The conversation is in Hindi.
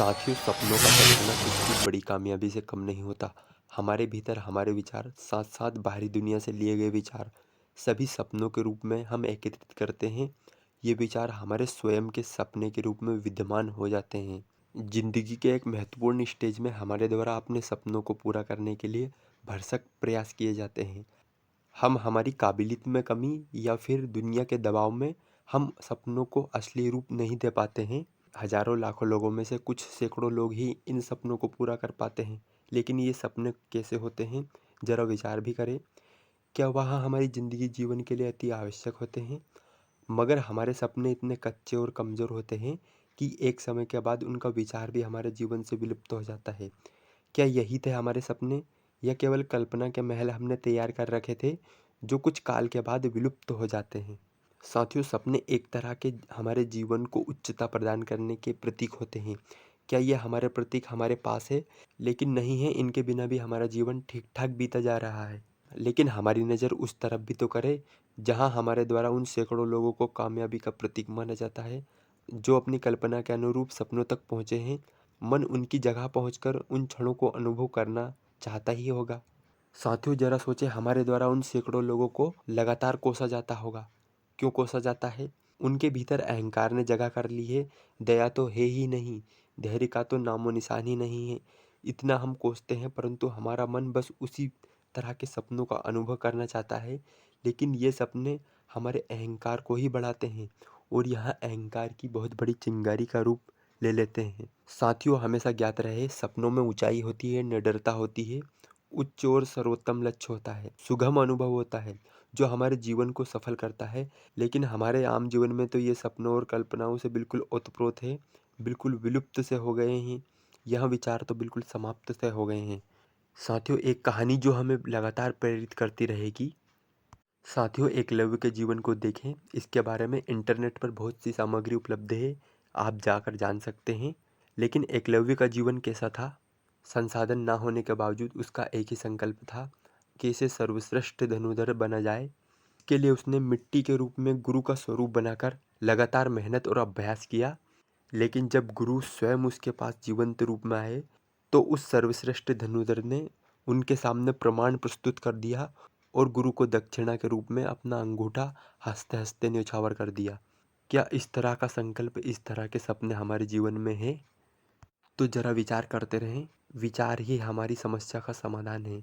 साथियों, सपनों का सपना किसी भी बड़ी कामयाबी से कम नहीं होता। हमारे भीतर हमारे विचार, साथ साथ बाहरी दुनिया से लिए गए विचार, सभी सपनों के रूप में हम एकत्रित करते हैं। ये विचार हमारे स्वयं के सपने के रूप में विद्यमान हो जाते हैं। जिंदगी के एक महत्वपूर्ण स्टेज में हमारे द्वारा अपने सपनों को पूरा करने के लिए भरसक प्रयास किए जाते हैं। हम हमारी काबिलियत में कमी या फिर दुनिया के दबाव में हम सपनों को असली रूप नहीं दे पाते हैं। हजारों लाखों लोगों में से कुछ सैकड़ों लोग ही इन सपनों को पूरा कर पाते हैं। लेकिन ये सपने कैसे होते हैं, जरा विचार भी करें। क्या वह हमारी ज़िंदगी जीवन के लिए अति आवश्यक होते हैं? मगर हमारे सपने इतने कच्चे और कमज़ोर होते हैं कि एक समय के बाद उनका विचार भी हमारे जीवन से विलुप्त हो जाता है। क्या यही थे हमारे सपने, या केवल कल्पना के महल हमने तैयार कर रखे थे जो कुछ काल के बाद विलुप्त हो जाते हैं? साथियों, सपने एक तरह के हमारे जीवन को उच्चता प्रदान करने के प्रतीक होते हैं। क्या ये हमारे प्रतीक हमारे पास है? लेकिन नहीं है, इनके बिना भी हमारा जीवन ठीक ठाक बीता जा रहा है। लेकिन हमारी नज़र उस तरफ भी तो करे जहाँ हमारे द्वारा उन सैकड़ों लोगों को कामयाबी का प्रतीक माना जाता है, जो अपनी कल्पना के अनुरूप सपनों तक पहुँचे हैं। मन उनकी जगह पहुंचकर उन क्षणों को अनुभव करना चाहता ही होगा। साथियों, जरा सोचे, हमारे द्वारा उन सैकड़ों लोगों को लगातार कोसा जाता होगा। क्यों कोसा जाता है? उनके भीतर अहंकार ने जगह कर ली है। दया तो है ही नहीं, धैर्य का तो नामो निशान ही नहीं है। इतना हम कोसते हैं, परंतु हमारा मन बस उसी तरह के सपनों का अनुभव करना चाहता है। लेकिन ये सपने हमारे अहंकार को ही बढ़ाते हैं और यहाँ अहंकार की बहुत बड़ी चिंगारी का रूप ले लेते हैं। साथियों, हमेशा ज्ञात रहे, सपनों में ऊंचाई होती है, निडरता होती है, उच्च और सर्वोत्तम लक्ष्य होता है, सुगम अनुभव होता है जो हमारे जीवन को सफल करता है। लेकिन हमारे आम जीवन में तो ये सपनों और कल्पनाओं से बिल्कुल ओतप्रोत है, बिल्कुल विलुप्त से हो गए हैं। यह विचार तो बिल्कुल समाप्त से हो गए हैं। साथियों, एक कहानी जो हमें लगातार प्रेरित करती रहेगी। साथियों, एकलव्य के जीवन को देखें। इसके बारे में इंटरनेट पर बहुत सी सामग्री उपलब्ध है, आप जाकर जान सकते हैं। लेकिन एकलव्य का जीवन कैसा था? संसाधन ना होने के बावजूद उसका एक ही संकल्प था, कैसे सर्वश्रेष्ठ धनुर्धर बना जाए। इसके लिए उसने मिट्टी के रूप में गुरु का स्वरूप बनाकर लगातार मेहनत और अभ्यास किया। लेकिन जब गुरु स्वयं उसके पास जीवंत रूप में आए, तो उस सर्वश्रेष्ठ धनुर्धर ने उनके सामने प्रमाण प्रस्तुत कर दिया और गुरु को दक्षिणा के रूप में अपना अंगूठा हंसते हंसते न्यौछावर कर दिया। क्या इस तरह का संकल्प, इस तरह के सपने हमारे जीवन में है? तो जरा विचार करते रहें। विचार ही हमारी समस्या का समाधान है।